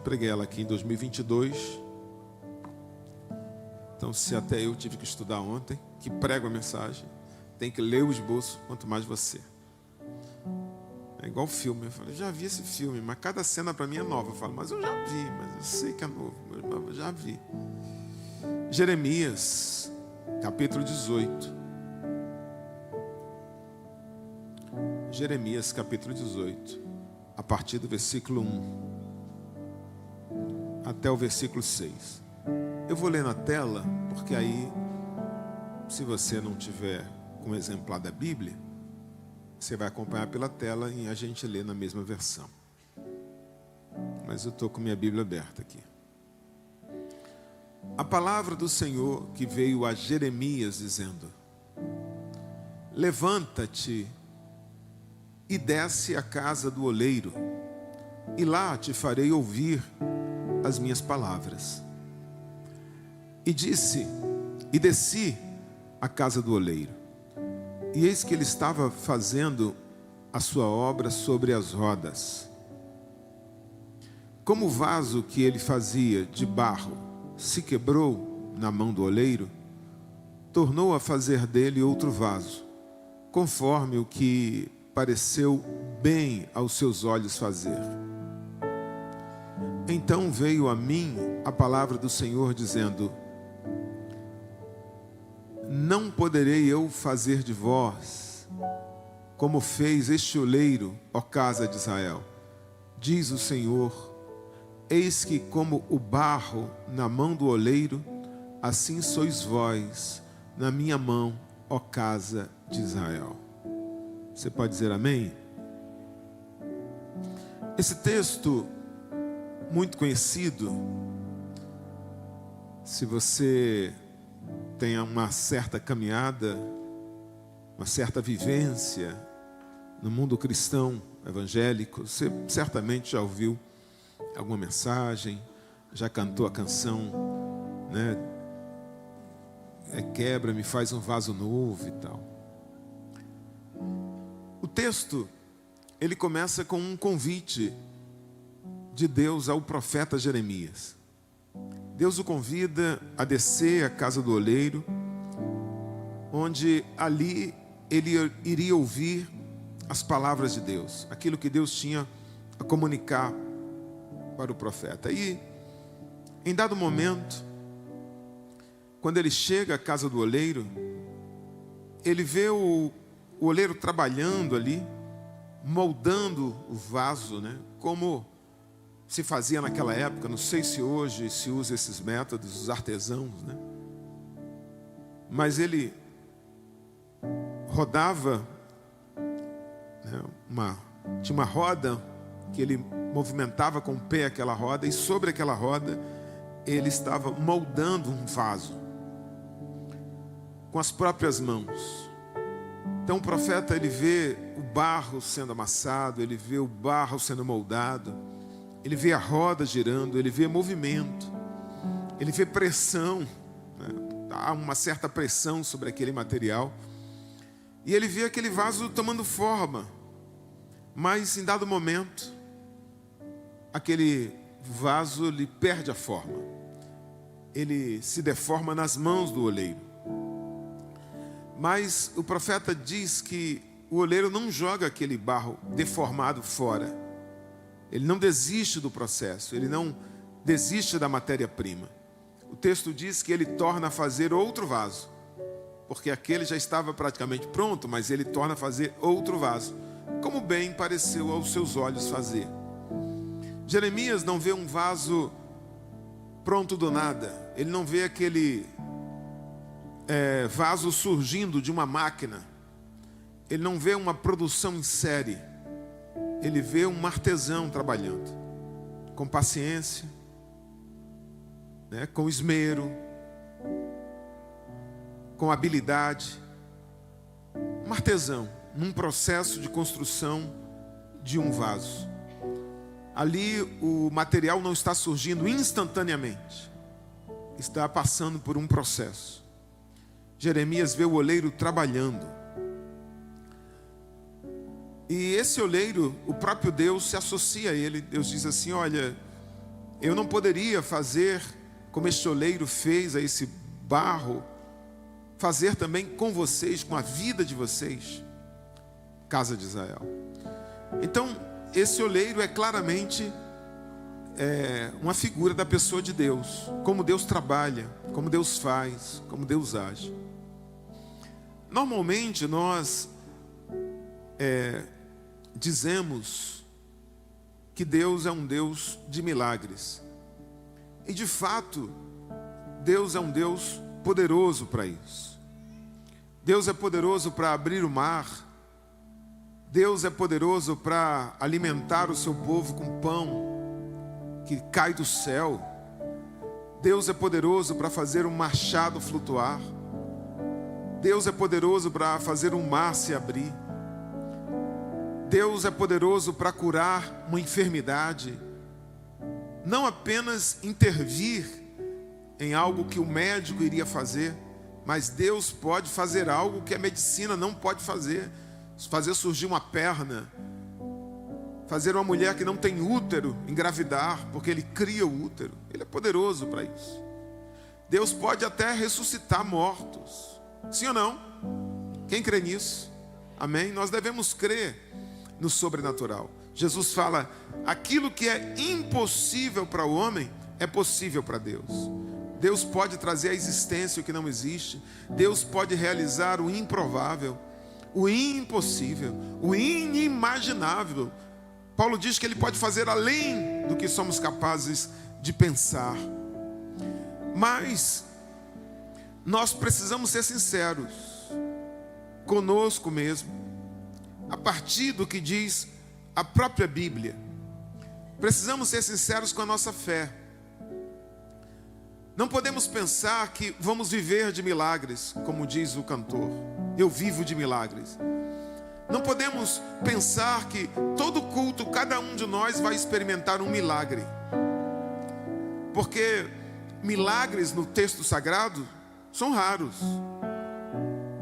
Preguei ela aqui em 2022. Então, se até eu tive que estudar ontem, que prego a mensagem, tem que ler o esboço, quanto mais você. É igual filme. Eu falo, já vi esse filme, mas cada cena para mim é nova. Eu falo, mas eu já vi, mas eu sei que é novo, mas eu já vi. Jeremias, capítulo 18. Jeremias, capítulo 18, a partir do versículo 1 até o versículo 6. Eu vou ler na tela, porque aí, se você não tiver com o exemplar da Bíblia, você vai acompanhar pela tela e a gente lê na mesma versão. Mas eu estou com minha Bíblia aberta aqui. A palavra do Senhor que veio a Jeremias dizendo: levanta-te e desce à casa do oleiro, e lá te farei ouvir as minhas palavras. E desci à casa do oleiro, e eis que ele estava fazendo a sua obra sobre as rodas. Como o vaso que ele fazia de barro se quebrou na mão do oleiro, tornou a fazer dele outro vaso, conforme o que pareceu bem aos seus olhos fazer. Então veio a mim a palavra do Senhor dizendo: não poderei eu fazer de vós como fez este oleiro, ó casa de Israel, diz o Senhor. Eis que como o barro na mão do oleiro, assim sois vós na minha mão, ó casa de Israel. Você pode dizer amém? Esse texto muito conhecido, se você tem uma certa caminhada, uma certa vivência no mundo cristão evangélico, você certamente já ouviu alguma mensagem, já cantou a canção, né? Quebra, me faz um vaso novo e tal. O texto, ele começa com um convite de Deus ao profeta Jeremias. Deus o convida a descer à casa do oleiro, onde ali ele iria ouvir as palavras de Deus, aquilo que Deus tinha a comunicar para o profeta. E, em dado momento, quando ele chega à casa do oleiro, ele vê o oleiro trabalhando ali, moldando o vaso, né? Como se fazia naquela época. Não sei se hoje se usa esses métodos, os artesãos, né? Mas ele rodava, né? Tinha uma roda que ele movimentava com o pé aquela roda, e sobre aquela roda ele estava moldando um vaso com as próprias mãos. Então o profeta, ele vê o barro sendo amassado, ele vê o barro sendo moldado, ele vê a roda girando, ele vê movimento, ele vê pressão, né? Há uma certa pressão sobre aquele material, e ele vê aquele vaso tomando forma. Mas em dado momento, aquele vaso ele perde a forma, ele se deforma nas mãos do oleiro. Mas o profeta diz que o oleiro não joga aquele barro deformado fora. Ele não desiste do processo, ele não desiste da matéria-prima. O texto diz que ele torna a fazer outro vaso, porque aquele já estava praticamente pronto, mas ele torna a fazer outro vaso, como bem pareceu aos seus olhos fazer. Jeremias não vê um vaso pronto do nada, ele não vê aquele vaso surgindo de uma máquina, ele não vê uma produção em série, ele vê um artesão trabalhando com paciência, né, com esmero, com habilidade. Um artesão num processo de construção de um vaso. Ali o material não está surgindo instantaneamente, está passando por um processo. Jeremias vê o oleiro trabalhando, e esse oleiro, o próprio Deus se associa a ele. Deus diz assim: olha, Eu não poderia fazer como este oleiro fez a esse barro, fazer também com vocês, com a vida de vocês, casa de Israel. Então, esse oleiro é claramente uma figura da pessoa de Deus, como Deus trabalha, como Deus faz, como Deus age. Normalmente nós dizemos que Deus é um Deus de milagres. E de fato, Deus é um Deus poderoso para isso. Deus é poderoso para abrir o mar. Deus é poderoso para alimentar o seu povo com pão que cai do céu. Deus é poderoso para fazer um machado flutuar. Deus é poderoso para fazer um mar se abrir. Deus é poderoso para curar uma enfermidade. Não apenas intervir em algo que o médico iria fazer, mas Deus pode fazer algo que a medicina não pode fazer. Fazer surgir uma perna, fazer uma mulher que não tem útero engravidar, porque Ele cria o útero. Ele é poderoso para isso. Deus pode até ressuscitar mortos. Sim ou não? Quem crê nisso? Amém? Nós devemos crer no sobrenatural. Jesus fala, aquilo que é impossível para o homem, é possível para Deus. Deus pode trazer à existência o que não existe. Deus pode realizar o improvável, o impossível, o inimaginável. Paulo diz que Ele pode fazer além do que somos capazes de pensar. Mas nós precisamos ser sinceros conosco mesmo, a partir do que diz a própria Bíblia. Precisamos ser sinceros com a nossa fé. Não podemos pensar que vamos viver de milagres, como diz o cantor. Eu vivo de milagres. Não podemos pensar que todo culto, cada um de nós vai experimentar um milagre. Porque milagres no texto sagrado são raros.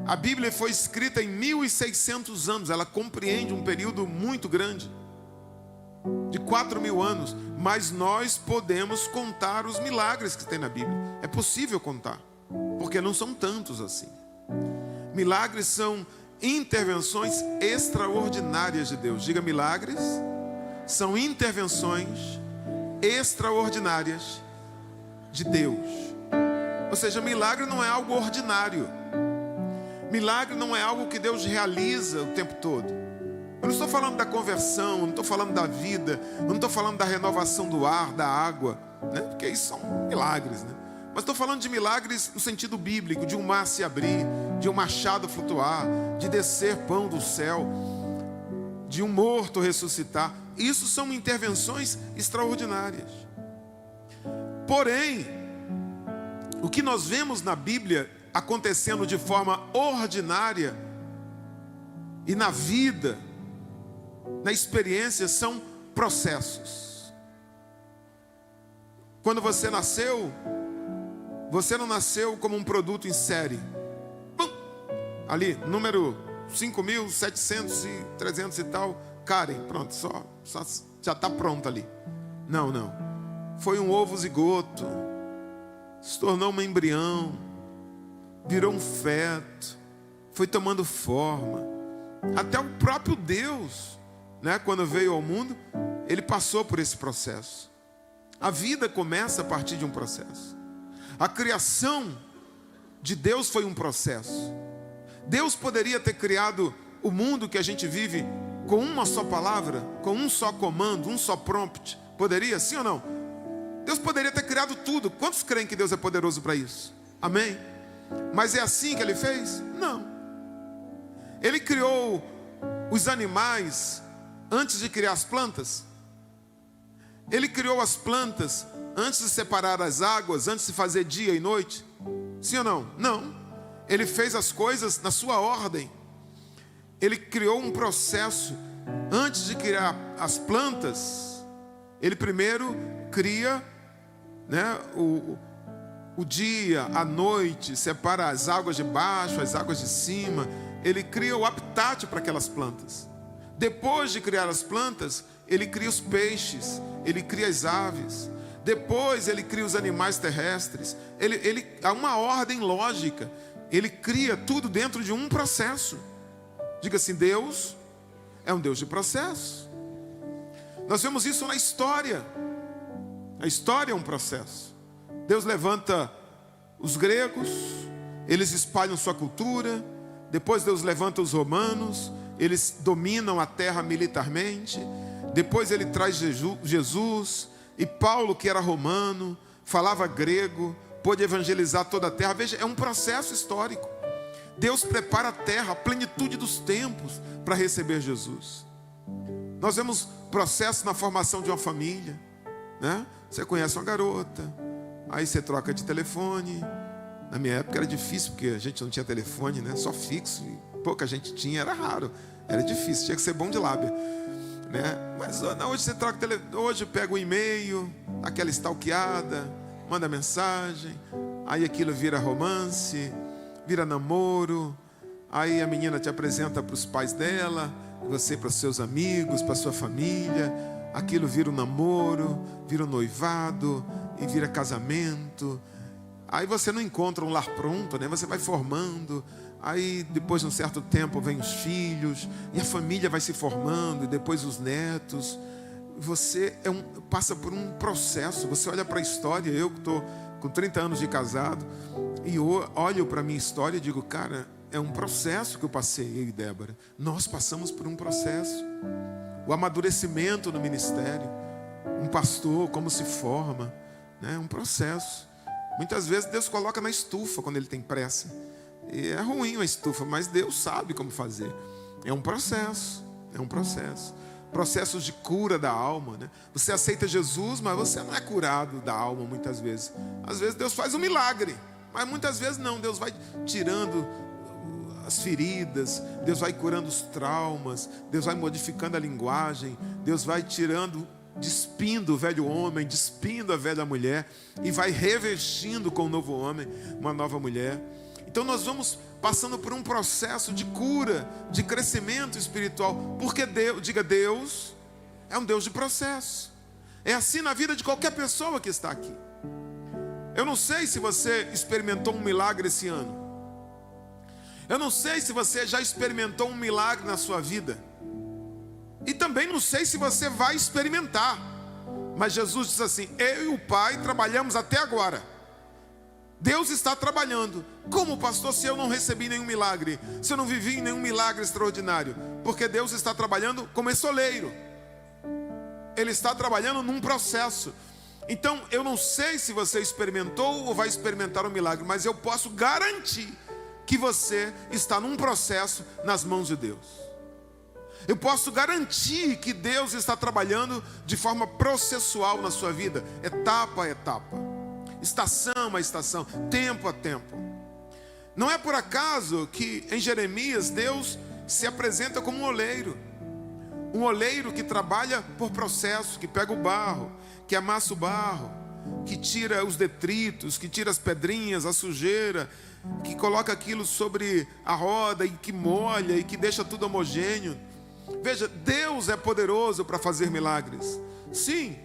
A Bíblia foi escrita em 1600 anos. Ela compreende um período muito grande, de 4.000 anos. Mas nós podemos contar os milagres que tem na Bíblia. É possível contar, porque não são tantos assim. Milagres são intervenções extraordinárias de Deus. Diga, milagres são intervenções extraordinárias de Deus. Ou seja, milagre não é algo ordinário. Milagre não é algo que Deus realiza o tempo todo. Eu não estou falando da conversão, eu não estou falando da vida, eu não estou falando da renovação do ar, da água, né? Porque isso são milagres, né? Mas estou falando de milagres no sentido bíblico, de um mar se abrir, de um machado flutuar, de descer pão do céu, de um morto ressuscitar. Isso são intervenções extraordinárias. Porém, o que nós vemos na Bíblia acontecendo de forma ordinária e na vida, na experiência, são processos. Quando você nasceu, você não nasceu como um produto em série. Pum! Ali, número 5.700 e 300 e tal, Karen, pronto, só já está pronto ali. Não. Foi um ovo zigoto, se tornou um embrião, virou um feto, foi tomando forma. Até o próprio Deus, né, quando veio ao mundo, Ele passou por esse processo. A vida começa a partir de um processo. A criação de Deus foi um processo. Deus poderia ter criado o mundo que a gente vive com uma só palavra, com um só comando, um só prompt. Poderia, sim ou não? Deus poderia ter criado tudo. Quantos creem que Deus é poderoso para isso? Amém? Mas é assim que Ele fez? Não. Ele criou os animais antes de criar as plantas. Ele criou as plantas antes de separar as águas, antes de fazer dia e noite. Sim ou não? Não. Ele fez as coisas na sua ordem. Ele criou um processo. Antes de criar as plantas, Ele primeiro cria, né, o dia, a noite, separa as águas de baixo, as águas de cima. Ele cria o habitat para aquelas plantas. Depois de criar as plantas, Ele cria os peixes, Ele cria as aves. Depois ele cria os animais terrestres. Ele há uma ordem lógica. Ele cria tudo dentro de um processo. Diga assim: Deus é um Deus de processo. Nós vemos isso na história. A história é um processo. Deus levanta os gregos, eles espalham sua cultura. Depois Deus levanta os romanos, eles dominam a terra militarmente. Depois ele traz Jesus, e Paulo, que era romano, falava grego, pôde evangelizar toda a terra. Veja, é um processo histórico. Deus prepara a terra, a plenitude dos tempos, para receber Jesus. Nós vemos processo na formação de uma família, né? Você conhece uma garota, aí você troca de telefone. Na minha época era difícil, porque a gente não tinha telefone, né? Só fixo, e pouca gente tinha, era raro, era difícil, tinha que ser bom de lábia, né? Mas hoje você troca hoje pega o e-mail, aquela stalkeada, manda mensagem, aí aquilo vira romance, vira namoro, aí a menina te apresenta para os pais dela, você para os seus amigos, para a sua família, aquilo vira um namoro, vira um noivado e vira casamento. Aí você não encontra um lar pronto, né? Você vai formando. Aí depois de um certo tempo vem os filhos, e a família vai se formando, e depois os netos. Você passa por um processo. Você olha para a história. Eu que estou com 30 anos de casado, e eu olho para a minha história e digo: cara, é um processo que eu passei, eu e Débora. Nós passamos por um processo. O amadurecimento no ministério, um pastor, como se forma, né? É um processo. Muitas vezes Deus coloca na estufa quando Ele tem pressa. E é ruim a estufa, mas Deus sabe como fazer. É um processo, é um processo. Processos de cura da alma, né? Você aceita Jesus, mas você não é curado da alma muitas vezes. Às vezes Deus faz um milagre, mas muitas vezes não. Deus vai tirando as feridas, Deus vai curando os traumas, Deus vai modificando a linguagem, Deus vai tirando, despindo o velho homem, despindo a velha mulher, e vai revestindo com o novo homem uma nova mulher. Então nós vamos passando por um processo de cura, de crescimento espiritual, porque Deus, diga, Deus é um Deus de processo. É assim na vida de qualquer pessoa que está aqui. Eu não sei se você experimentou um milagre esse ano. Eu não sei se você já experimentou um milagre na sua vida. E também não sei se você vai experimentar. Mas Jesus diz assim: eu e o Pai trabalhamos até agora. Deus está trabalhando. Como, pastor, se eu não recebi nenhum milagre? Se eu não vivi nenhum milagre extraordinário? Porque Deus está trabalhando como essoleiro. Ele está trabalhando num processo. Então eu não sei se você experimentou ou vai experimentar um milagre, mas eu posso garantir que você está num processo nas mãos de Deus. Eu posso garantir que Deus está trabalhando de forma processual na sua vida, etapa a etapa, estação a estação, tempo a tempo. Não é por acaso que em Jeremias Deus se apresenta como um oleiro que trabalha por processo, que pega o barro, que amassa o barro, que tira os detritos, que tira as pedrinhas, a sujeira, que coloca aquilo sobre a roda e que molha e que deixa tudo homogêneo. Veja, Deus é poderoso para fazer milagres, sim,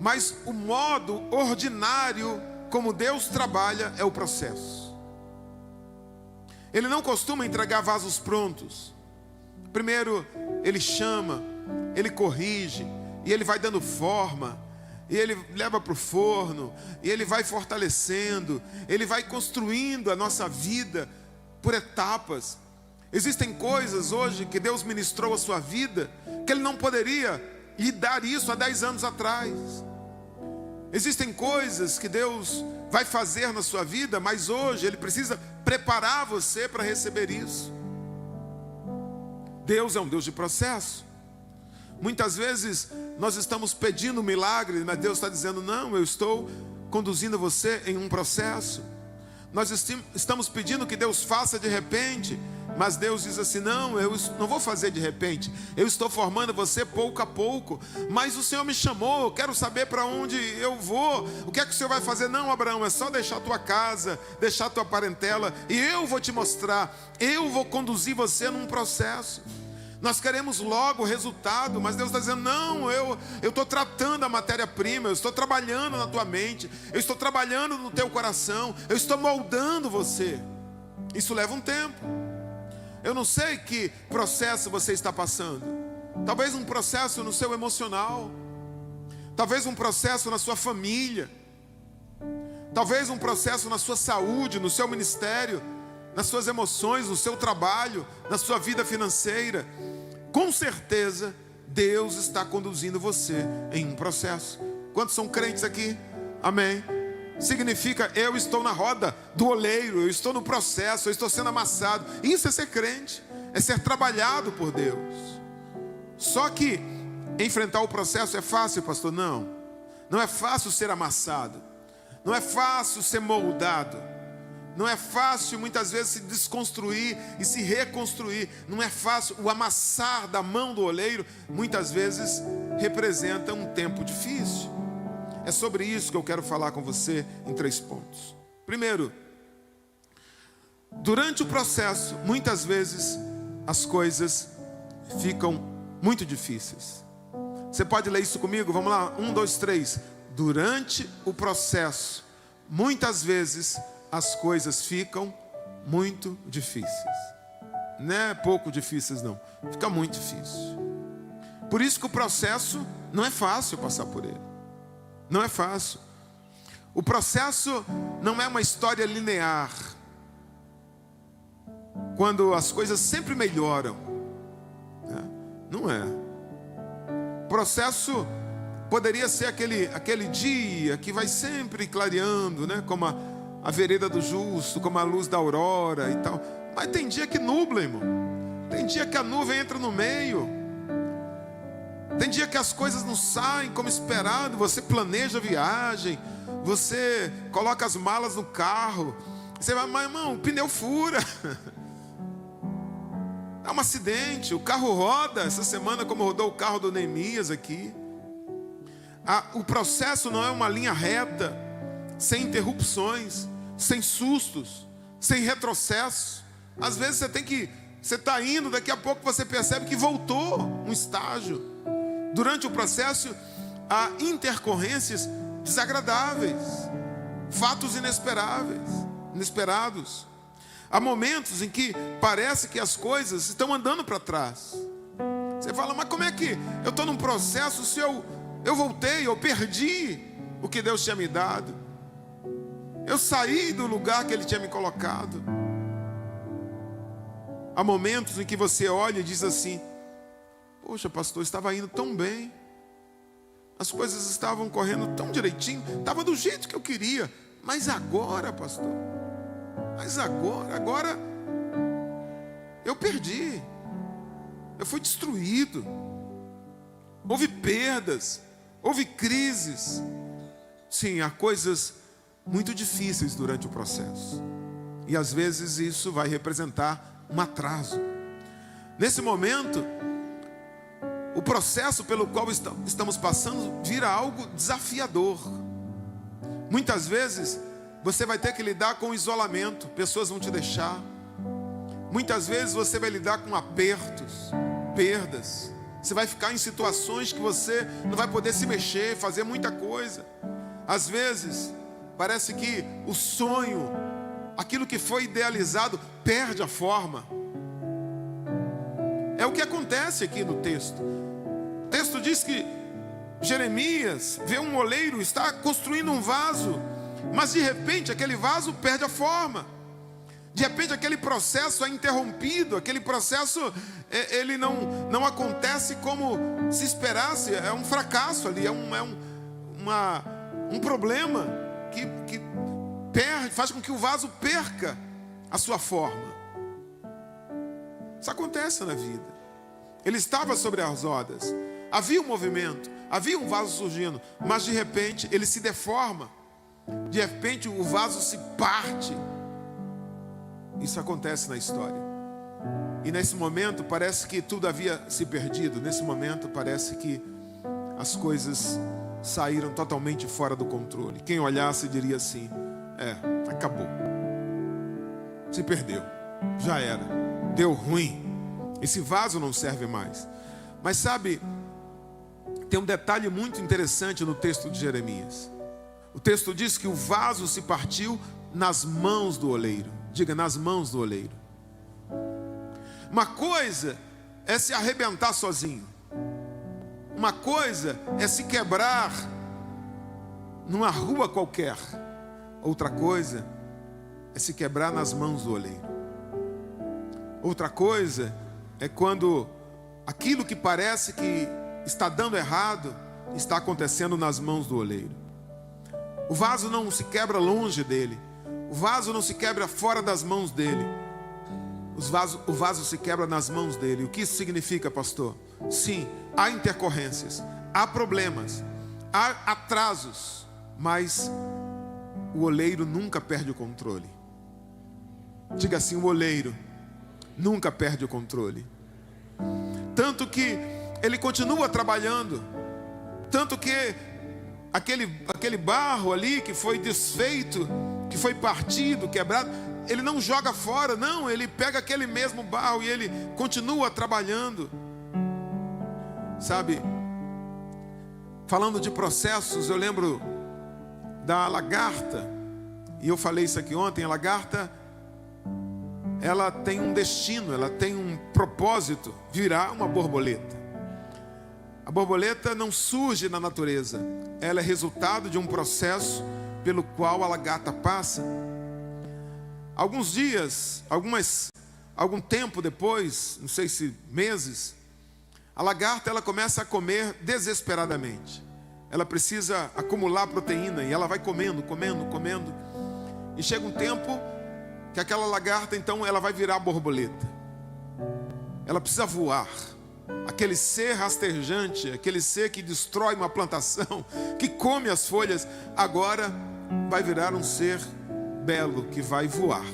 mas o modo ordinário como Deus trabalha é o processo. Ele não costuma entregar vasos prontos. Primeiro Ele chama, Ele corrige, e Ele vai dando forma, e Ele leva para o forno, e Ele vai fortalecendo, Ele vai construindo a nossa vida por etapas. Existem coisas hoje que Deus ministrou à sua vida, que Ele não poderia lhe dar isso há 10 anos atrás. Existem coisas que Deus vai fazer na sua vida, mas hoje Ele precisa preparar você para receber isso. Deus é um Deus de processo. Muitas vezes nós estamos pedindo um milagre, mas Deus está dizendo: não, eu estou conduzindo você em um processo. Nós estamos pedindo que Deus faça de repente, mas Deus diz assim: não, eu não vou fazer de repente, eu estou formando você pouco a pouco. Mas o Senhor me chamou, eu quero saber para onde eu vou. O que é que o Senhor vai fazer? Não, Abraão, é só deixar a tua casa, deixar a tua parentela, e eu vou te mostrar, eu vou conduzir você num processo. Nós queremos logo o resultado, mas Deus está dizendo, não, eu estou tratando a matéria-prima, eu estou trabalhando na tua mente, eu estou trabalhando no teu coração, eu estou moldando você. Isso leva um tempo. Eu não sei que processo você está passando. Talvez um processo no seu emocional, talvez um processo na sua família, talvez um processo na sua saúde, no seu ministério, nas suas emoções, no seu trabalho, na sua vida financeira. Com certeza, Deus está conduzindo você em um processo. Quantos são crentes aqui? Amém. Significa, eu estou na roda do oleiro, eu estou no processo, eu estou sendo amassado. Isso é ser crente, é ser trabalhado por Deus. Só que enfrentar o processo é fácil, pastor? Não. Não é fácil ser amassado. Não é fácil ser moldado. Não é fácil muitas vezes se desconstruir e se reconstruir. Não é fácil. O amassar da mão do oleiro muitas vezes representa um tempo difícil. É sobre isso que eu quero falar com você em 3 pontos. Primeiro, durante o processo, muitas vezes as coisas ficam muito difíceis. Você pode ler isso comigo? Vamos lá, 1, 2, 3. Durante o processo, muitas vezes as coisas ficam muito difíceis. Não é pouco difíceis não, fica muito difícil. Por isso que o processo não é fácil passar por ele. Não é fácil. O processo não é uma história linear, quando as coisas sempre melhoram, né? Não é. O processo poderia ser aquele dia que vai sempre clareando, né? Como a vereda do justo, como a luz da aurora e tal. Mas tem dia que nubla, irmão. Tem dia que a nuvem entra no meio. Tem dia que as coisas não saem como esperado. Você planeja a viagem, você coloca as malas no carro, você vai, mas irmão, o pneu fura. É um acidente, o carro roda. Essa semana, como rodou o carro do Neemias aqui. O processo não é uma linha reta, sem interrupções, sem sustos, sem retrocesso. Às vezes você está indo, daqui a pouco você percebe que voltou um estágio. Durante o processo, há intercorrências desagradáveis, fatos inesperados. Há momentos em que parece que as coisas estão andando para trás. Você fala, mas como é que eu estou num processo se eu voltei, eu perdi o que Deus tinha me dado? Eu saí do lugar que Ele tinha me colocado. Há momentos em que você olha e diz assim, poxa, pastor, estava indo tão bem, as coisas estavam correndo tão direitinho, estava do jeito que eu queria, mas agora, pastor, agora eu perdi, eu fui destruído, houve perdas, houve crises. Sim, há coisas muito difíceis durante o processo, e às vezes isso vai representar um atraso. Nesse momento, o processo pelo qual estamos passando vira algo desafiador. Muitas vezes você vai ter que lidar com isolamento, pessoas vão te deixar. Muitas vezes você vai lidar com apertos, perdas. Você vai ficar em situações que você não vai poder se mexer, fazer muita coisa. Às vezes parece que o sonho, aquilo que foi idealizado, perde a forma. É o que acontece aqui no texto. O texto diz que Jeremias vê um oleiro, está construindo um vaso, mas de repente aquele vaso perde a forma. De repente aquele processo é interrompido, aquele processo ele não acontece como se esperasse, é um fracasso ali, é um problema que perde, faz com que o vaso perca a sua forma. Isso acontece na vida. Ele estava sobre as rodas, havia um movimento, havia um vaso surgindo, mas de repente ele se deforma, de repente o vaso se parte. Isso acontece na história. E nesse momento parece que tudo havia se perdido. Nesse momento parece que as coisas saíram totalmente fora do controle. Quem olhasse diria assim, acabou, se perdeu, já era, deu ruim, Esse vaso não serve mais. Mas sabe, tem um detalhe muito interessante no texto de Jeremias. O texto diz que o vaso se partiu nas mãos do oleiro. Diga, nas mãos do oleiro. Uma coisa é se arrebentar sozinho. Uma coisa é se quebrar numa rua qualquer. Outra coisa é se quebrar nas mãos do oleiro. Outra coisa é quando aquilo que parece que está dando errado está acontecendo nas mãos do oleiro. O vaso não se quebra longe dele. O vaso não se quebra fora das mãos dele. O vaso se quebra nas mãos dele. O que isso significa, pastor? Sim, há intercorrências, há problemas, há atrasos, mas o oleiro nunca perde o controle. Diga assim, o oleiro nunca perde o controle. Tanto que ele continua trabalhando. Tanto que aquele barro ali que foi desfeito, que foi partido, quebrado, ele não joga fora, não. Ele pega aquele mesmo barro e ele continua trabalhando. Sabe, falando de processos, eu lembro da lagarta. E eu falei isso aqui ontem. A lagarta, ela tem um destino, ela tem um propósito, virar uma borboleta. A borboleta não surge na natureza, ela é resultado de um processo pelo qual a lagarta passa. Alguns dias, algum tempo depois, não sei se meses, a lagarta ela começa a comer desesperadamente. Ela precisa acumular proteína e ela vai comendo. E chega um tempo que aquela lagarta, então, ela vai virar borboleta. Ela precisa voar. Aquele ser rastejante, aquele ser que destrói uma plantação, que come as folhas, agora vai virar um ser belo que vai voar.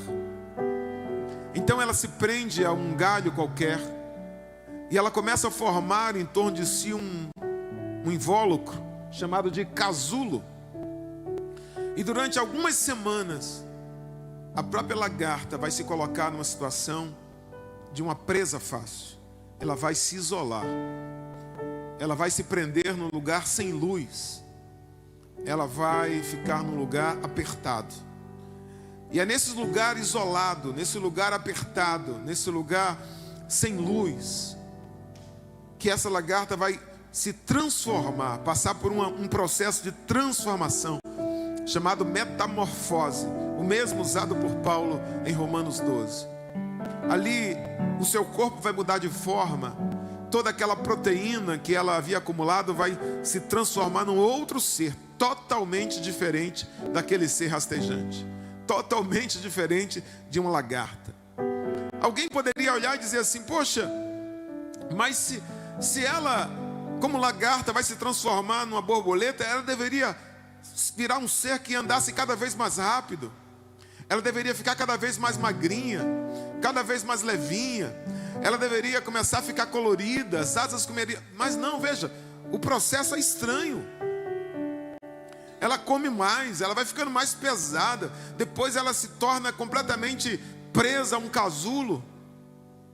Então ela se prende a um galho qualquer e ela começa a formar em torno de si um invólucro chamado de casulo. E durante algumas semanas a própria lagarta vai se colocar numa situação de uma presa fácil. Ela vai se isolar. Ela vai se prender num lugar sem luz. Ela vai ficar num lugar apertado. E é nesse lugar isolado, nesse lugar apertado, nesse lugar sem luz, que essa lagarta vai se transformar, passar por um processo de transformação, chamado metamorfose, o mesmo usado por Paulo em Romanos 12. Ali, o seu corpo vai mudar de forma, toda aquela proteína que ela havia acumulado vai se transformar num outro ser, totalmente diferente daquele ser rastejante, totalmente diferente de uma lagarta. Alguém poderia olhar e dizer assim: poxa, mas se ela, como lagarta, vai se transformar numa borboleta, ela deveria virar um ser que andasse cada vez mais rápido. Ela deveria ficar cada vez mais magrinha, cada vez mais levinha. Ela deveria começar a ficar colorida, as asas comeriam. Mas não, veja, o processo é estranho. Ela come mais, ela vai ficando mais pesada. Depois ela se torna completamente presa a um casulo.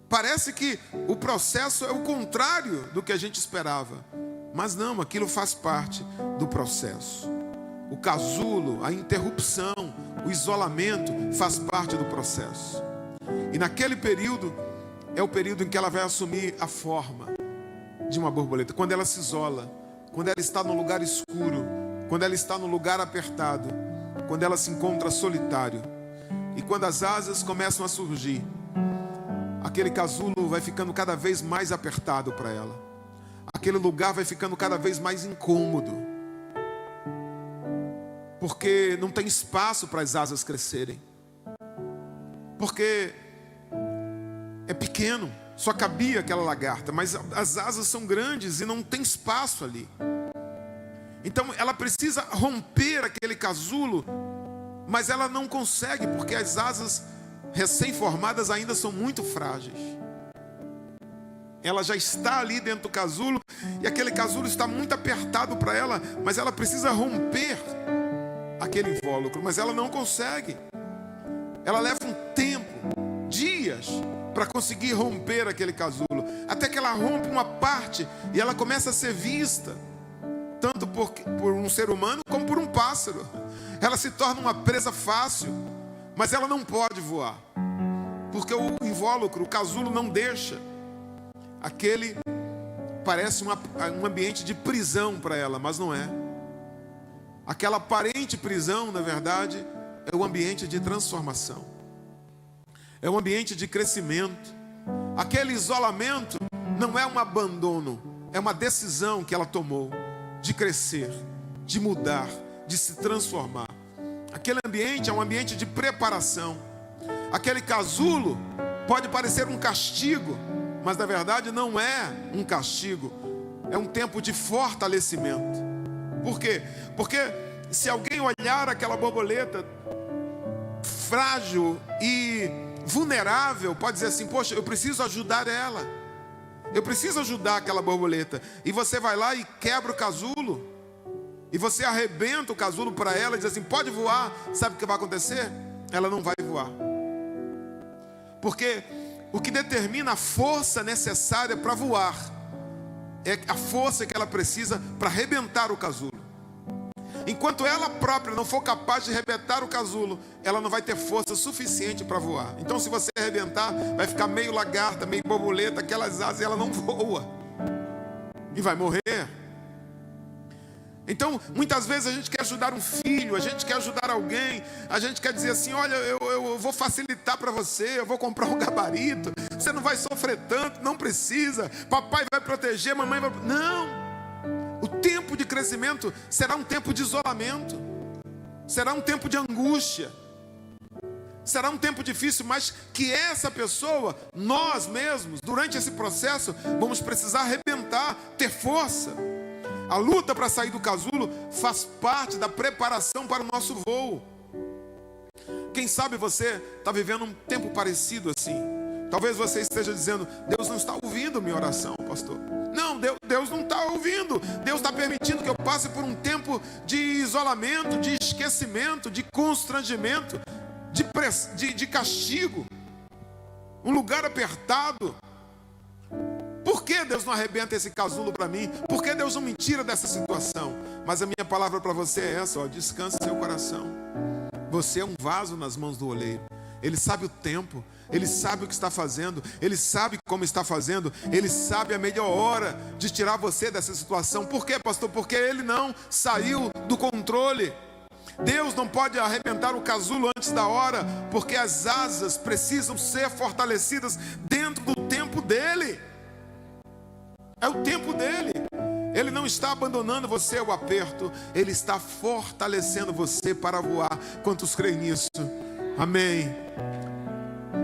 Parece que o processo é o contrário do que a gente esperava. Mas não, aquilo faz parte do processo. O casulo, a interrupção, o isolamento faz parte do processo. E naquele período, é o período em que ela vai assumir a forma de uma borboleta. Quando ela se isola, quando ela está num lugar escuro, quando ela está num lugar apertado, quando ela se encontra solitário. E quando as asas começam a surgir, aquele casulo vai ficando cada vez mais apertado para ela. Aquele lugar vai ficando cada vez mais incômodo. Porque não tem espaço para as asas crescerem. Porque é pequeno, só cabia aquela lagarta, mas as asas são grandes e não tem espaço ali. Então ela precisa romper aquele casulo, mas ela não consegue, porque as asas recém-formadas ainda são muito frágeis. Ela já está ali dentro do casulo, e aquele casulo está muito apertado para ela, mas ela precisa romper aquele invólucro, mas ela não consegue. Ela leva um tempo, dias, para conseguir romper aquele casulo. Até que ela rompe uma parte e ela começa a ser vista, tanto por um ser humano como por um pássaro. Ela se torna uma presa fácil, mas ela não pode voar, porque o invólucro, o casulo não deixa. Aquele parece um ambiente de prisão para ela, mas não é. Aquela aparente prisão, na verdade, é um ambiente de transformação, é um ambiente de crescimento. Aquele isolamento não é um abandono, é uma decisão que ela tomou de crescer, de mudar, de se transformar. Aquele ambiente é um ambiente de preparação. Aquele casulo pode parecer um castigo, mas na verdade não é um castigo, é um tempo de fortalecimento. Por quê? Porque se alguém olhar aquela borboleta frágil e vulnerável, pode dizer assim: poxa, eu preciso ajudar ela, eu preciso ajudar aquela borboleta. E você vai lá e quebra o casulo, e você arrebenta o casulo para ela e diz assim: pode voar. Sabe o que vai acontecer? Ela não vai voar. Porque o que determina a força necessária para voar é a força que ela precisa para arrebentar o casulo. Enquanto ela própria não for capaz de arrebentar o casulo, ela não vai ter força suficiente para voar. Então, se você arrebentar, vai ficar meio lagarta, meio borboleta, aquelas asas, e ela não voa e vai morrer. Então, muitas vezes a gente quer ajudar um filho, a gente quer ajudar alguém, a gente quer dizer assim: olha, eu vou facilitar para você, eu vou comprar um gabarito, você não vai sofrer tanto, não precisa, papai vai proteger, mamãe vai... Não! O tempo de crescimento será um tempo de isolamento, será um tempo de angústia, será um tempo difícil, mas que essa pessoa, nós mesmos, durante esse processo, vamos precisar arrebentar, ter força. A luta para sair do casulo faz parte da preparação para o nosso voo. Quem sabe você está vivendo um tempo parecido assim. Talvez você esteja dizendo: Deus não está ouvindo minha oração, pastor. Não, Deus não está ouvindo. Deus está permitindo que eu passe por um tempo de isolamento, de esquecimento, de constrangimento, de castigo, um lugar apertado. Por que Deus não arrebenta esse casulo para mim? Por que Deus não me tira dessa situação? Mas a minha palavra para você é essa: ó, descanse seu coração. Você é um vaso nas mãos do oleiro. Ele sabe o tempo, Ele sabe o que está fazendo, Ele sabe como está fazendo, Ele sabe a melhor hora de tirar você dessa situação. Por quê, pastor? Porque Ele não saiu do controle. Deus não pode arrebentar o casulo antes da hora, porque as asas precisam ser fortalecidas dentro do tempo dEle. É o tempo dEle. Ele não está abandonando você ao aperto, Ele está fortalecendo você para voar. Quantos creem nisso? Amém.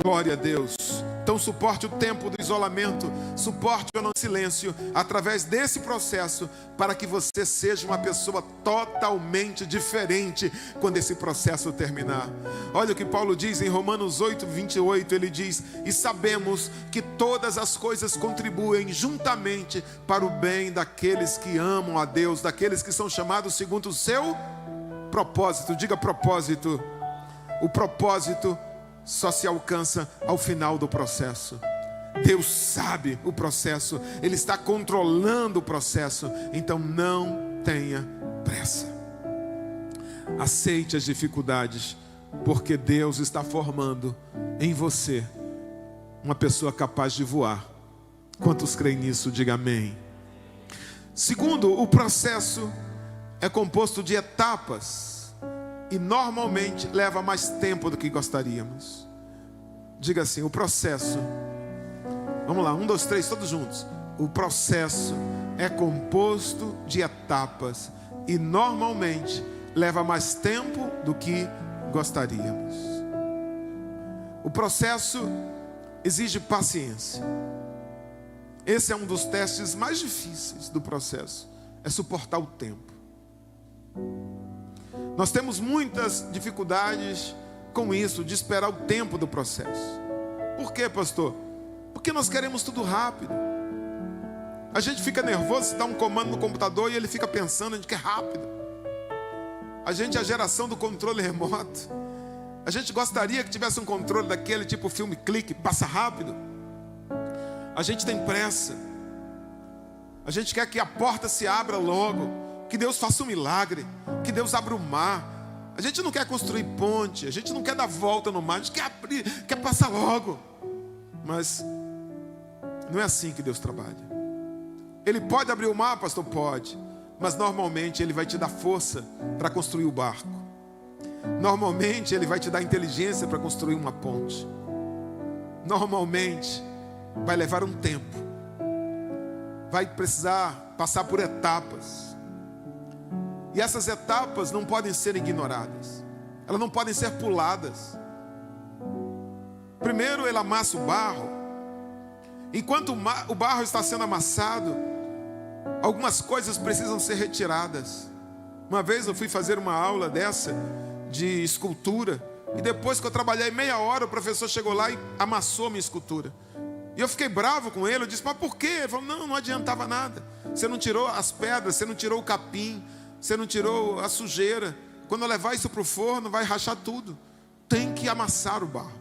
Glória a Deus. Então suporte o tempo do isolamento, suporte o silêncio através desse processo, para que você seja uma pessoa totalmente diferente quando esse processo terminar. Olha o que Paulo diz em Romanos 8:28, ele diz: e sabemos que todas as coisas contribuem juntamente para o bem daqueles que amam a Deus, daqueles que são chamados segundo o seu propósito. Diga propósito. O propósito só se alcança ao final do processo. Deus sabe o processo, Ele está controlando o processo. Então não tenha pressa. Aceite as dificuldades, porque Deus está formando em você uma pessoa capaz de voar. Quantos creem nisso? Diga amém. Segundo, o processo é composto de etapas e normalmente leva mais tempo do que gostaríamos. Diga assim: o processo, vamos lá, 1, 2, 3, todos juntos. O processo é composto de etapas e normalmente leva mais tempo do que gostaríamos. O processo exige paciência. Esse é um dos testes mais difíceis do processo, é suportar o tempo. Nós temos muitas dificuldades com isso, de esperar o tempo do processo. Por quê, pastor? Porque nós queremos tudo rápido. A gente fica nervoso se dá um comando no computador e ele fica pensando, a gente quer rápido. A gente é a geração do controle remoto. A gente gostaria que tivesse um controle daquele tipo filme clique, passa rápido. A gente tem pressa. A gente quer que a porta se abra logo, que Deus faça um milagre, que Deus abra o mar. A gente não quer construir ponte, a gente não quer dar volta no mar, a gente quer abrir, quer passar logo. Mas não é assim que Deus trabalha. Ele pode abrir o mar, pastor? Pode. Mas normalmente Ele vai te dar força para construir o barco. Normalmente Ele vai te dar inteligência para construir uma ponte. Normalmente vai levar um tempo. Vai precisar passar por etapas. E essas etapas não podem ser ignoradas. Elas não podem ser puladas. Primeiro Ele amassa o barro. Enquanto o barro está sendo amassado, algumas coisas precisam ser retiradas. Uma vez eu fui fazer uma aula dessa de escultura, e depois que eu trabalhei meia hora, o professor chegou lá e amassou minha escultura. E eu fiquei bravo com ele. Eu disse: mas por quê? Ele falou: não adiantava nada. Você não tirou as pedras, você não tirou o capim, você não tirou a sujeira. Quando eu levar isso para o forno, vai rachar tudo. Tem que amassar o barro,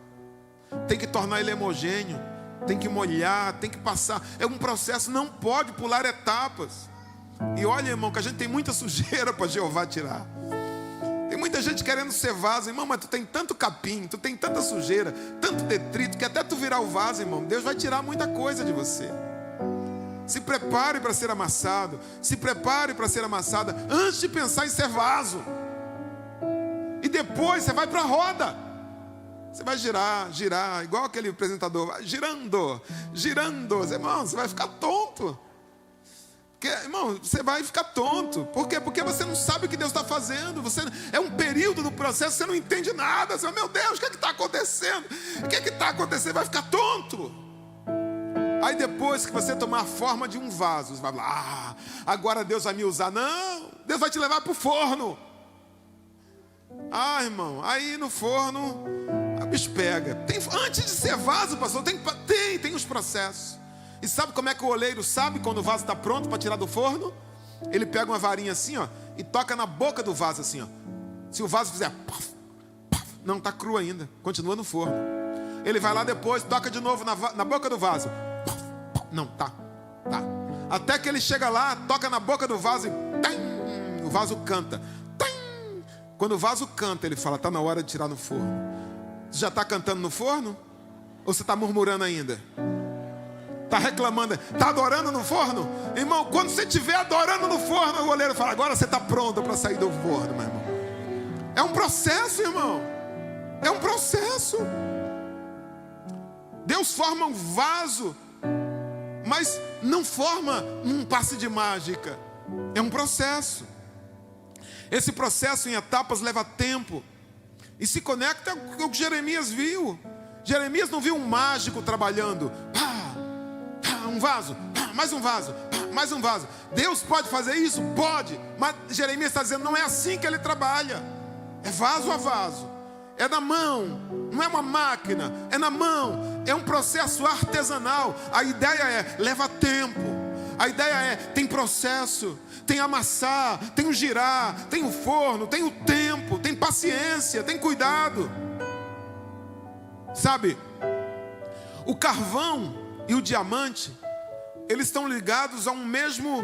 tem que tornar ele homogêneo, tem que molhar, tem que passar. É um processo, não pode pular etapas. E olha, irmão, que a gente tem muita sujeira para Jeová tirar. Tem muita gente querendo ser vaso, irmão, mas tu tem tanto capim, tu tem tanta sujeira, tanto detrito, que até tu virar o vaso, irmão, Deus vai tirar muita coisa de você. Se prepare para ser amassado. Se prepare para ser amassada antes de pensar em ser vaso. E depois você vai para a roda. Você vai girar, igual aquele apresentador, vai girando. Irmão, você vai ficar tonto. Porque, irmão, você vai ficar tonto. Por quê? Porque você não sabe o que Deus está fazendo. É um período do processo, você não entende nada. Você vai: meu Deus, o que está acontecendo? O que está acontecendo? Vai ficar tonto. Aí depois que você tomar a forma de um vaso, você vai falar: agora Deus vai me usar. Não, Deus vai te levar para o forno. Irmão, aí no forno a bicho pega. Antes de ser vaso, pastor, tem os processos. E sabe como é que o oleiro sabe quando o vaso está pronto para tirar do forno? Ele pega uma varinha assim, ó, e toca na boca do vaso assim, ó. Se o vaso fizer puff, puff, não, está cru ainda, continua no forno. Ele vai lá depois, toca de novo na boca do vaso. Puff, puff, não, tá. Até que ele chega lá, toca na boca do vaso e o vaso canta. Quando o vaso canta, ele fala: está na hora de tirar no forno. Você já está cantando no forno? Ou você está murmurando ainda? Está reclamando? Está adorando no forno? Irmão, quando você estiver adorando no forno, o oleiro fala: agora você está pronto para sair do forno, meu irmão. É um processo, irmão. É um processo. Deus forma um vaso, mas não forma um passe de mágica. É um processo. Esse processo em etapas leva tempo. E se conecta com o que Jeremias viu. Jeremias não viu um mágico trabalhando. Um vaso, mais um vaso, mais um vaso. Deus pode fazer isso? Pode. Mas Jeremias está dizendo: não é assim que ele trabalha. É vaso a vaso. É na mão. Não é uma máquina. É na mão. É um processo artesanal. A ideia é: leva tempo. A ideia é: tem processo, tem amassar, tem o girar, tem o forno, tem o tempo, tem paciência, tem cuidado. Sabe, o carvão e o diamante, eles estão ligados a um mesmo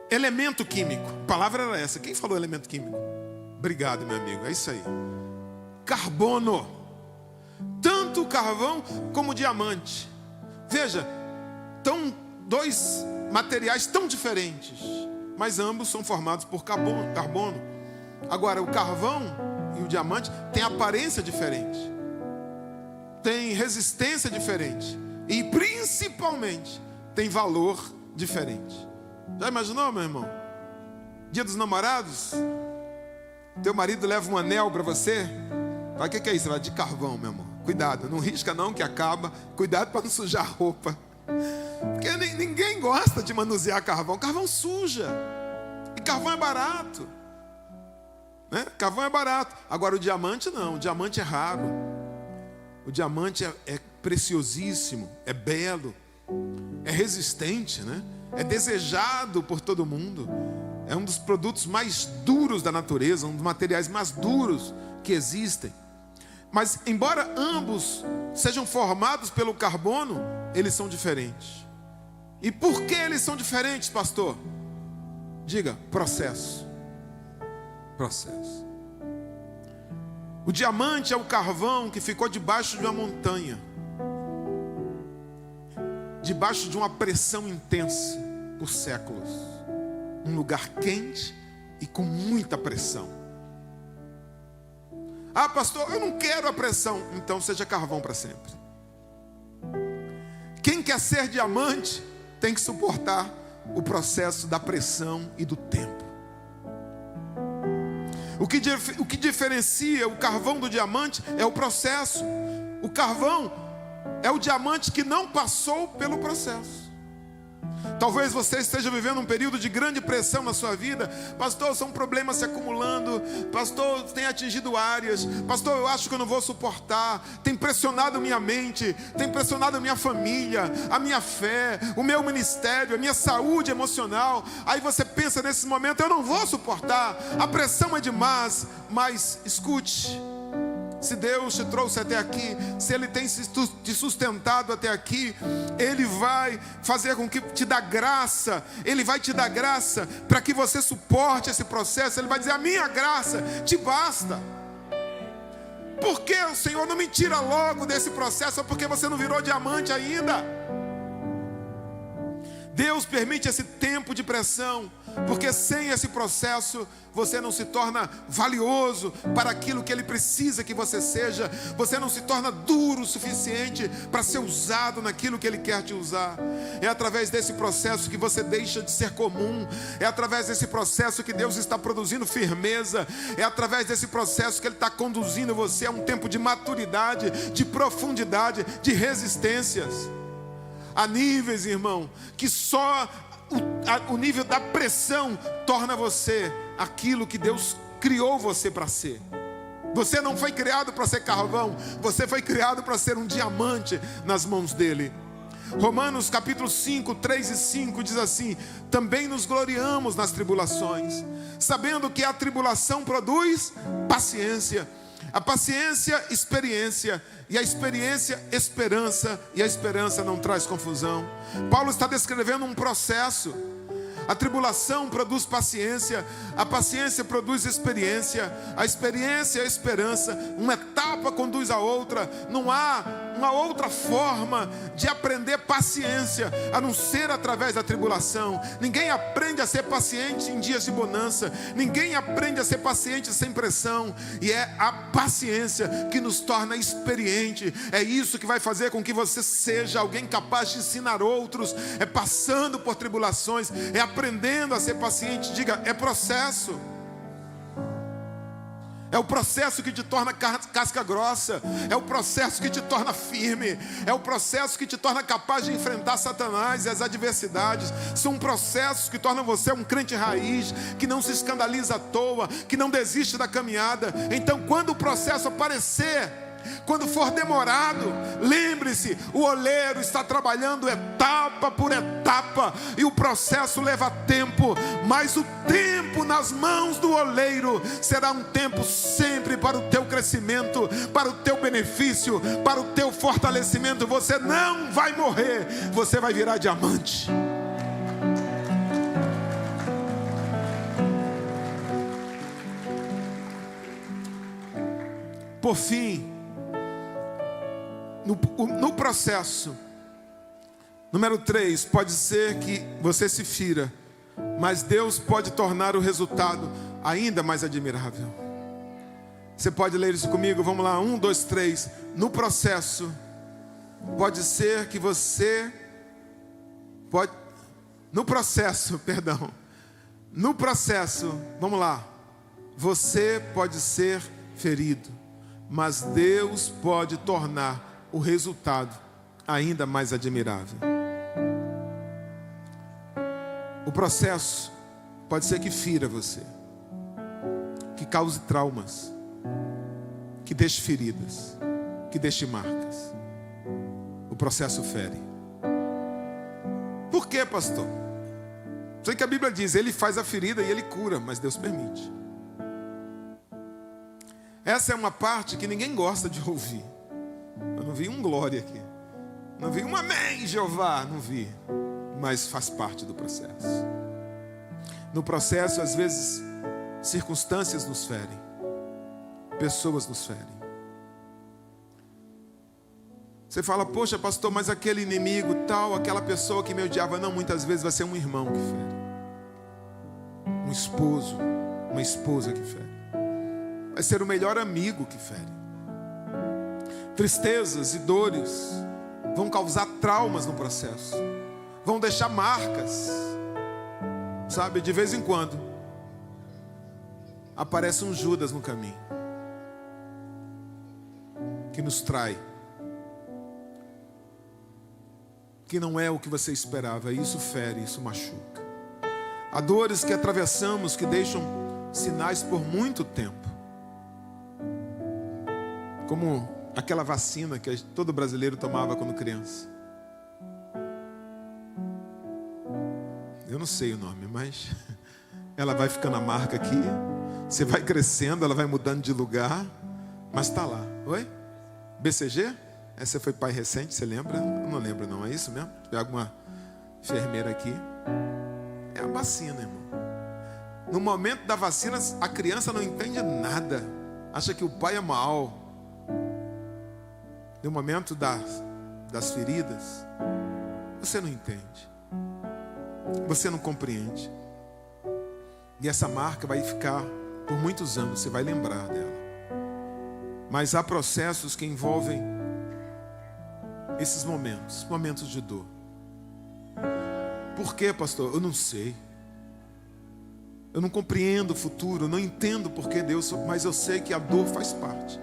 elemento químico. A palavra era essa. Quem falou elemento químico? Obrigado, meu amigo, é isso aí. Carbono. Tanto o carvão como o diamante. Veja, são dois materiais tão diferentes, mas ambos são formados por carbono. Agora, o carvão e o diamante têm aparência diferente, têm resistência diferente e, principalmente, têm valor diferente. Já imaginou, meu irmão? Dia dos namorados, teu marido leva um anel para você. Fala: o que é isso? Fala: de carvão, meu amor. Cuidado, não risca não que acaba. Cuidado para não sujar a roupa. Porque ninguém gosta de manusear carvão. Carvão suja. E carvão é barato, né? Carvão é barato. Agora o diamante não. O diamante é raro. O diamante é preciosíssimo. É belo. É resistente, né? É desejado por todo mundo. É um dos produtos mais duros da natureza, um dos materiais mais duros que existem. Mas embora ambos sejam formados pelo carbono, eles são diferentes. E por que eles são diferentes, pastor? Diga, processo. Processo. O diamante é o carvão que ficou debaixo de uma montanha, debaixo de uma pressão intensa por séculos, um lugar quente e com muita pressão. Ah, pastor, eu não quero a pressão. Então seja carvão para sempre. Quem quer ser diamante tem que suportar o processo da pressão e do tempo. O que diferencia o carvão do diamante é o processo. O carvão é o diamante que não passou pelo processo. Talvez você esteja vivendo um período de grande pressão na sua vida. Pastor, são problemas se acumulando. Pastor, tem atingido áreas. Pastor, eu acho que eu não vou suportar. Tem pressionado minha mente, tem pressionado a minha família, a minha fé, o meu ministério, a minha saúde emocional. Aí você pensa nesse momento, eu não vou suportar, a pressão é demais. Mas escute, se Deus te trouxe até aqui, se Ele tem te sustentado até aqui, Ele vai fazer com que te dá graça. Ele vai te dar graça para que você suporte esse processo. Ele vai dizer, a minha graça te basta. Por que o Senhor não me tira logo desse processo? Porque você não virou diamante ainda. Deus permite esse tempo de pressão, porque sem esse processo você não se torna valioso para aquilo que Ele precisa que você seja. Você não se torna duro o suficiente para ser usado naquilo que Ele quer te usar. É através desse processo que você deixa de ser comum. É através desse processo que Deus está produzindo firmeza. É através desse processo que Ele está conduzindo você a um tempo de maturidade, de profundidade, de resistências. Há níveis, irmão, que só o nível da pressão torna você aquilo que Deus criou você para ser. Você não foi criado para ser carvão, você foi criado para ser um diamante nas mãos dele. Romanos capítulo 5, 3 e 5 diz assim: também nos gloriamos nas tribulações, sabendo que a tribulação produz paciência. A paciência, experiência, e a experiência, esperança, e a esperança não traz confusão. Paulo está descrevendo um processo. A tribulação produz paciência, a paciência produz experiência, a experiência é esperança, uma etapa conduz a outra. Não há uma outra forma de aprender paciência a não ser através da tribulação. Ninguém aprende a ser paciente em dias de bonança, ninguém aprende a ser paciente sem pressão, e é a paciência que nos torna experiente. É isso que vai fazer com que você seja alguém capaz de ensinar outros. É passando por tribulações, é aprendendo a ser paciente. Diga, é processo. É o processo que te torna casca grossa. É o processo que te torna firme. É o processo que te torna capaz de enfrentar Satanás e as adversidades. São processos que tornam você um crente raiz, que não se escandaliza à toa, que não desiste da caminhada. Então, quando o processo aparecer, quando for demorado, lembre-se, o oleiro está trabalhando etapa por etapa, e o processo leva tempo, mas o tempo nas mãos do oleiro será um tempo sempre para o teu crescimento, para o teu benefício, para o teu fortalecimento. Você não vai morrer, você vai virar diamante. Por fim, no processo, número 3, pode ser que você se fira, mas Deus pode tornar o resultado ainda mais admirável. Você pode ler isso comigo? Vamos lá, 1, 2, 3. No processo, pode ser que você pode... No processo, vamos lá. Você pode ser ferido, mas Deus pode tornar o resultado ainda mais admirável. O processo pode ser que fira você, que cause traumas, que deixe feridas, que deixe marcas. O processo fere. Por quê, pastor? Sei que a Bíblia diz, ele faz a ferida e ele cura, mas Deus permite. Essa é uma parte que ninguém gosta de ouvir. Eu não vi um glória aqui. Não vi um amém, Jeová. Não vi. Mas faz parte do processo. No processo, às vezes, circunstâncias nos ferem. Pessoas nos ferem. Você fala, poxa, pastor, mas aquele inimigo tal, aquela pessoa que me odiava. Não, muitas vezes vai ser um irmão que fere. Um esposo, uma esposa que fere. Vai ser o melhor amigo que fere. Tristezas e dores vão causar traumas no processo. Vão deixar marcas. Sabe, de vez em quando aparece um Judas no caminho que nos trai, que não é o que você esperava. Isso fere, isso machuca. Há dores que atravessamos que deixam sinais por muito tempo, como aquela vacina que todo brasileiro tomava quando criança. Eu não sei o nome, mas ela vai ficando a marca aqui. Você vai crescendo, ela vai mudando de lugar, mas está lá. Oi? BCG? Essa foi pai recente, você lembra? Eu não lembro não, é isso mesmo? Tem alguma enfermeira aqui? É a vacina, irmão. No momento da vacina, a criança não entende nada. Acha que o pai é mau. No momento das feridas, você não entende. Você não compreende. E essa marca vai ficar por muitos anos, você vai lembrar dela. Mas há processos que envolvem esses momentos de dor. Por quê, pastor? Eu não sei. Eu não compreendo o futuro, eu não entendo por que Deus, mas eu sei que a dor faz parte.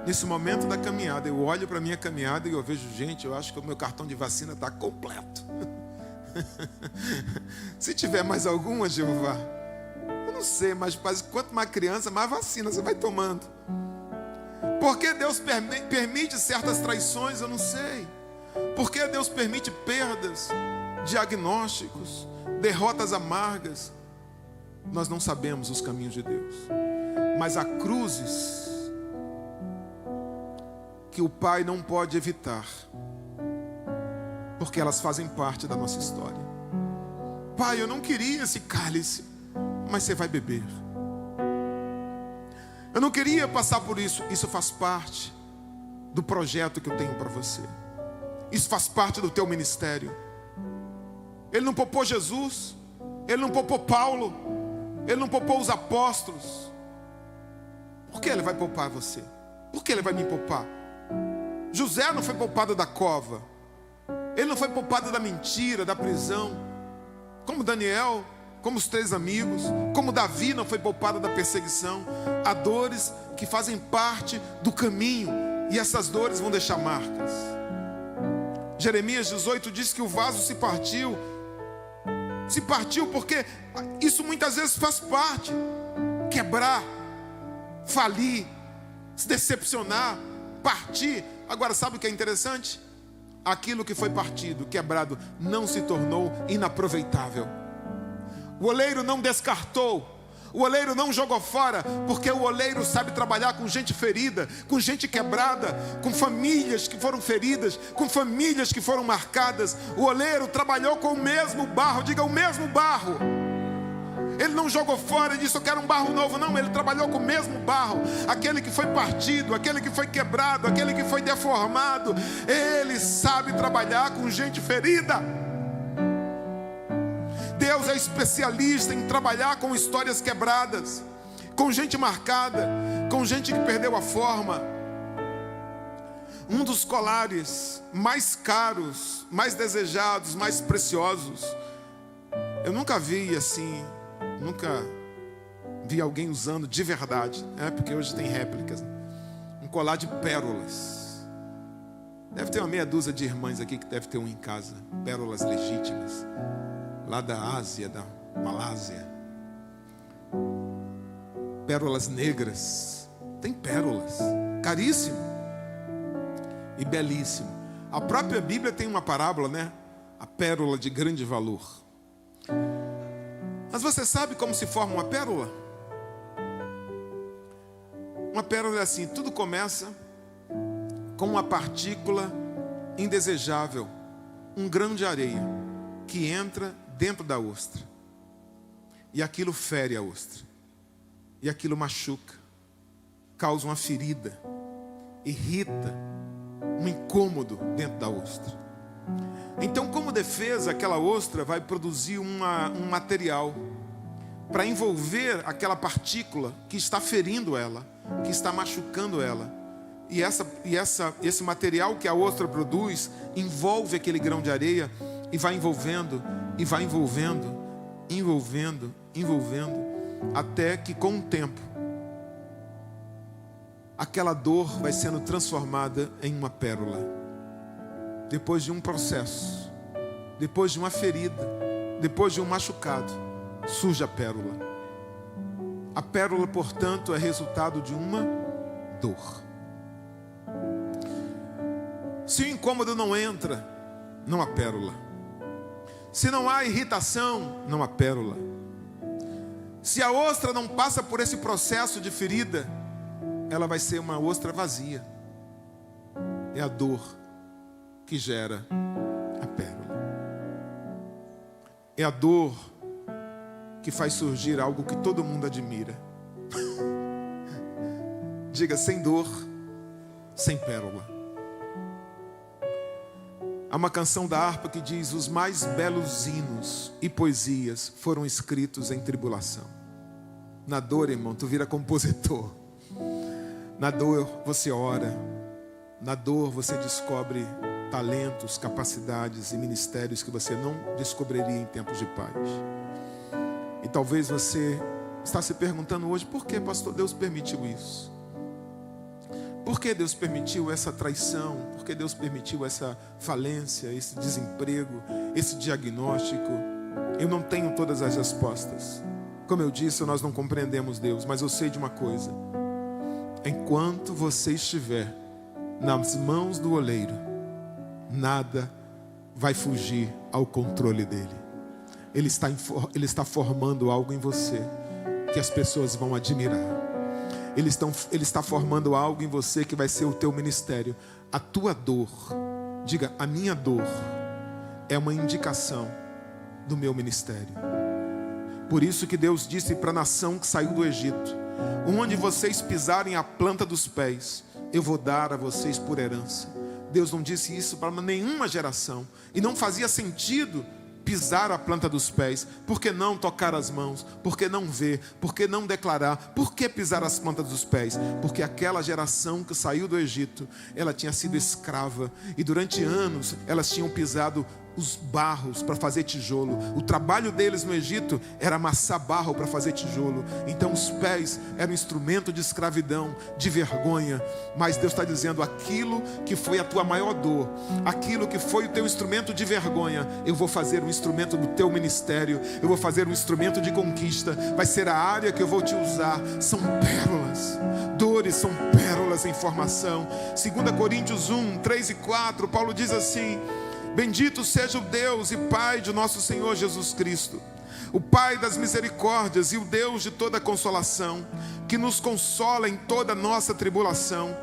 Nesse momento da caminhada, eu olho para a minha caminhada e eu vejo, gente, eu acho que o meu cartão de vacina está completo. Se tiver mais alguma, Jeová, eu não sei, mas quanto mais criança, mais vacina você vai tomando. Por que Deus permite certas traições? Eu não sei. Por que Deus permite perdas, diagnósticos, derrotas amargas? Nós não sabemos os caminhos de Deus. Mas há cruzes que o Pai não pode evitar, porque elas fazem parte da nossa história. Pai, eu não queria esse cálice, mas você vai beber. Eu não queria passar por isso. Isso faz parte do projeto que eu tenho para você. Isso faz parte do teu ministério. Ele não poupou Jesus, ele não poupou Paulo, ele não poupou os apóstolos. Por que ele vai poupar você? Por que ele vai me poupar? José não foi poupado da cova, ele não foi poupado da mentira, da prisão, como Daniel, como os 3 amigos, como Davi não foi poupado da perseguição. Há dores que fazem parte do caminho, e essas dores vão deixar marcas. Jeremias 18 diz que o vaso se partiu porque isso muitas vezes faz parte. Quebrar, falir, se decepcionar, partir. Agora, sabe o que é interessante? Aquilo que foi partido, quebrado, não se tornou inaproveitável. O oleiro não descartou, o oleiro não jogou fora, porque o oleiro sabe trabalhar com gente ferida, com gente quebrada, com famílias que foram feridas, com famílias que foram marcadas. O oleiro trabalhou com o mesmo barro, diga, o mesmo barro. Ele não jogou fora e disse, eu quero um barro novo. Não, ele trabalhou com o mesmo barro. Aquele que foi partido, aquele que foi quebrado, aquele que foi deformado. Ele sabe trabalhar com gente ferida. Deus é especialista em trabalhar com histórias quebradas, com gente marcada, com gente que perdeu a forma. Um dos colares mais caros, mais desejados, mais preciosos, eu nunca vi assim, nunca vi alguém usando de verdade, porque hoje tem réplicas. Um colar de pérolas. Deve ter uma meia dúzia de irmãs aqui que deve ter um em casa. Pérolas legítimas, lá da Ásia, da Malásia. Pérolas negras. Tem pérolas, caríssimo e belíssimo. A própria Bíblia tem uma parábola, a pérola de grande valor. Mas você sabe como se forma uma pérola? Uma pérola é assim, tudo começa com uma partícula indesejável, um grão de areia, que entra dentro da ostra. E aquilo fere a ostra. E aquilo machuca, causa uma ferida, irrita, um incômodo dentro da ostra. Então, como defesa, aquela ostra vai produzir um material para envolver aquela partícula que está ferindo ela, que está machucando ela. E esse material que a ostra produz envolve aquele grão de areia e vai envolvendo, até que com o tempo aquela dor vai sendo transformada em uma pérola. Depois de um processo, depois de uma ferida, depois de um machucado, surge a pérola. A pérola, portanto, é resultado de uma dor. Se o incômodo não entra, não há pérola. Se não há irritação, não há pérola. Se a ostra não passa por esse processo de ferida, ela vai ser uma ostra vazia. É a dor que gera a pérola. É a dor que faz surgir algo que todo mundo admira. Diga, sem dor, sem pérola. Há uma canção da harpa que diz: os mais belos hinos e poesias foram escritos em tribulação. Na dor, irmão, tu vira compositor. Na dor você ora. Na dor você descobre talentos, capacidades e ministérios que você não descobriria em tempos de paz. E talvez você está se perguntando hoje: por que, pastor, Deus permitiu isso? Por que Deus permitiu essa traição? Por que Deus permitiu essa falência, esse desemprego, esse diagnóstico? Eu não tenho todas as respostas. Como eu disse, nós não compreendemos Deus, mas eu sei de uma coisa: enquanto você estiver nas mãos do oleiro, nada vai fugir ao controle dele. Ele está formando algo em você que as pessoas vão admirar. Ele está formando algo em você que vai ser o teu ministério. A tua dor, diga, a minha dor é uma indicação do meu ministério. Por isso que Deus disse para a nação que saiu do Egito: onde vocês pisarem a planta dos pés, eu vou dar a vocês por herança. Deus não disse isso para nenhuma geração, e não fazia sentido pisar a planta dos pés. Por que não tocar as mãos? Por que não ver? Por que não declarar? Por que pisar as plantas dos pés? Porque aquela geração que saiu do Egito, ela tinha sido escrava, e durante anos elas tinham pisado os barros para fazer tijolo. O trabalho deles no Egito era amassar barro para fazer tijolo. Então os pés eram instrumento de escravidão, de vergonha. Mas Deus está dizendo: aquilo que foi a tua maior dor, aquilo que foi o teu instrumento de vergonha, eu vou fazer um instrumento do teu ministério. Eu vou fazer um instrumento de conquista. Vai ser a área que eu vou te usar. São pérolas. Dores são pérolas em formação. 2 Coríntios 1, 3 e 4, Paulo diz assim: bendito seja o Deus e Pai de nosso Senhor Jesus Cristo, o Pai das misericórdias e o Deus de toda consolação, que nos consola em toda nossa tribulação,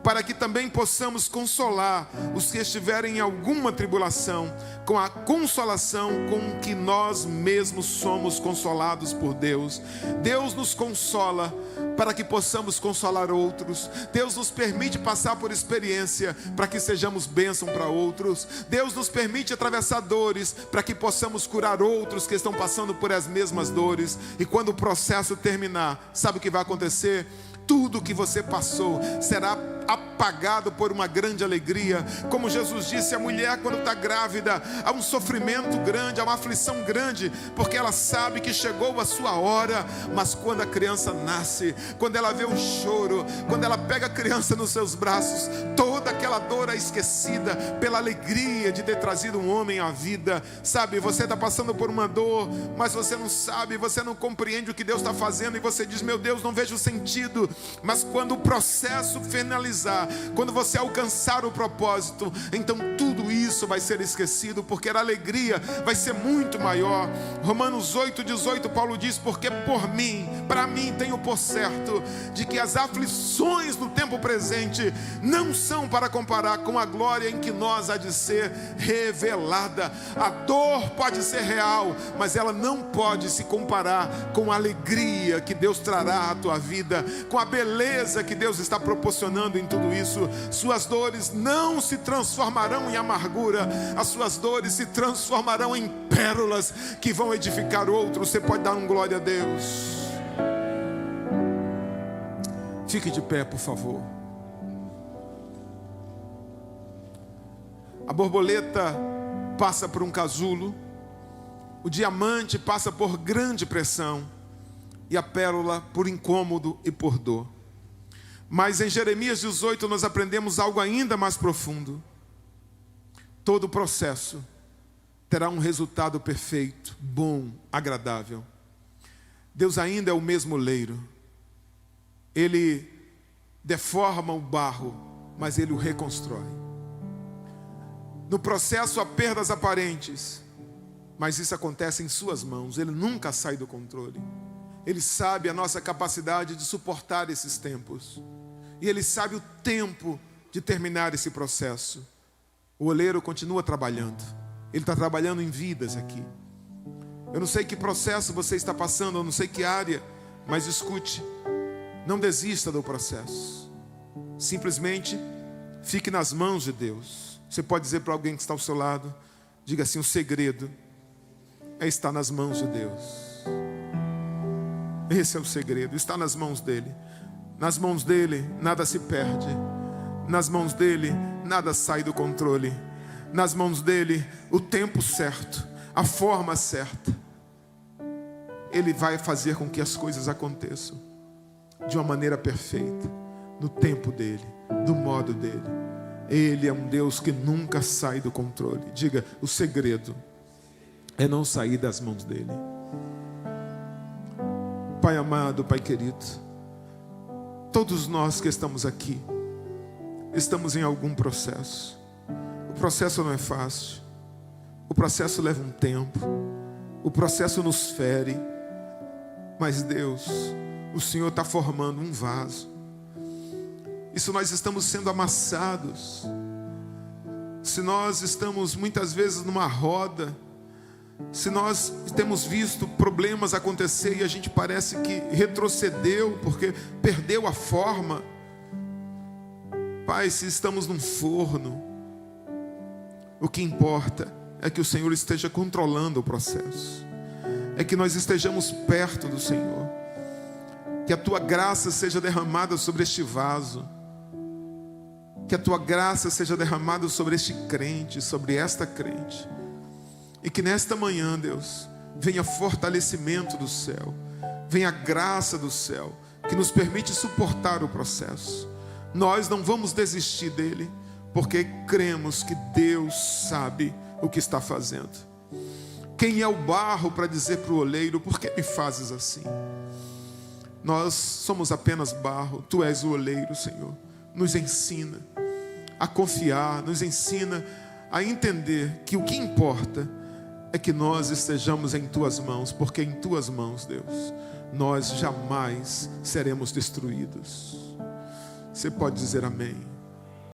para que também possamos consolar os que estiverem em alguma tribulação, com a consolação com que nós mesmos somos consolados por Deus. Deus nos consola para que possamos consolar outros. Deus nos permite passar por experiência para que sejamos bênção para outros. Deus nos permite atravessar dores para que possamos curar outros que estão passando por as mesmas dores. E quando o processo terminar, sabe o que vai acontecer? Tudo que você passou será apagado por uma grande alegria. Como Jesus disse, a mulher quando está grávida, há um sofrimento grande, há uma aflição grande, porque ela sabe que chegou a sua hora. Mas quando a criança nasce, quando ela vê o choro, quando ela pega a criança nos seus braços, toda aquela dor é esquecida pela alegria de ter trazido um homem à vida. Sabe, você está passando por uma dor, mas você não sabe, você não compreende o que Deus está fazendo, e você diz: meu Deus, não vejo sentido. Mas quando o processo finalizar, finalizar, quando você alcançar o propósito, então tudo isso vai ser esquecido, porque a alegria vai ser muito maior. Romanos 8,18, Paulo diz: porque para mim tenho por certo de que as aflições no tempo presente não são para comparar com a glória em que nós há de ser revelada. A dor pode ser real, mas ela não pode se comparar com a alegria que Deus trará à tua vida, com a beleza que Deus está proporcionando em tudo isso. Suas dores não se transformarão em amargura, as suas dores se transformarão em pérolas que vão edificar outros. Você pode dar um glória a Deus? Fique de pé, por favor. A borboleta passa por um casulo, o diamante passa por grande pressão, e a pérola por incômodo e por dor. Mas em Jeremias 18 nós aprendemos algo ainda mais profundo. Todo processo terá um resultado perfeito, bom, agradável. Deus ainda é o mesmo oleiro. Ele deforma o barro, mas Ele o reconstrói. No processo há perdas aparentes, mas isso acontece em suas mãos. Ele nunca sai do controle. Ele sabe a nossa capacidade de suportar esses tempos. E Ele sabe o tempo de terminar esse processo. O oleiro continua trabalhando. Ele está trabalhando em vidas aqui. Eu não sei que processo você está passando, eu não sei que área, mas escute, não desista do processo. Simplesmente fique nas mãos de Deus. Você pode dizer para alguém que está ao seu lado, diga assim: o segredo é estar nas mãos de Deus. Esse é o segredo, está nas mãos dEle. Nas mãos dEle nada se perde. Nas mãos dEle nada sai do controle. Nas mãos dEle o tempo certo, a forma certa. Ele vai fazer com que as coisas aconteçam de uma maneira perfeita, no tempo dEle, do modo dEle. Ele é um Deus que nunca sai do controle. Diga: o segredo é não sair das mãos dEle. Pai amado, Pai querido, todos nós que estamos aqui, estamos em algum processo. O processo não é fácil. O processo leva um tempo. O processo nos fere. Mas Deus, o Senhor está formando um vaso. E se nós estamos sendo amassados, se nós estamos muitas vezes numa roda, se nós temos visto problemas acontecer e a gente parece que retrocedeu porque perdeu a forma. Pai, se estamos num forno, o que importa é que o Senhor esteja controlando o processo. É que nós estejamos perto do Senhor. Que a Tua graça seja derramada sobre este vaso. Que a Tua graça seja derramada sobre este crente, sobre esta crente. E que nesta manhã, Deus, venha fortalecimento do céu, venha a graça do céu, que nos permite suportar o processo. Nós não vamos desistir dele, porque cremos que Deus sabe o que está fazendo. Quem é o barro para dizer para o oleiro: por que me fazes assim? Nós somos apenas barro, Tu és o oleiro, Senhor. Nos ensina a confiar, nos ensina a entender que o que importa é que nós estejamos em Tuas mãos, porque em Tuas mãos, Deus, nós jamais seremos destruídos. Você pode dizer amém?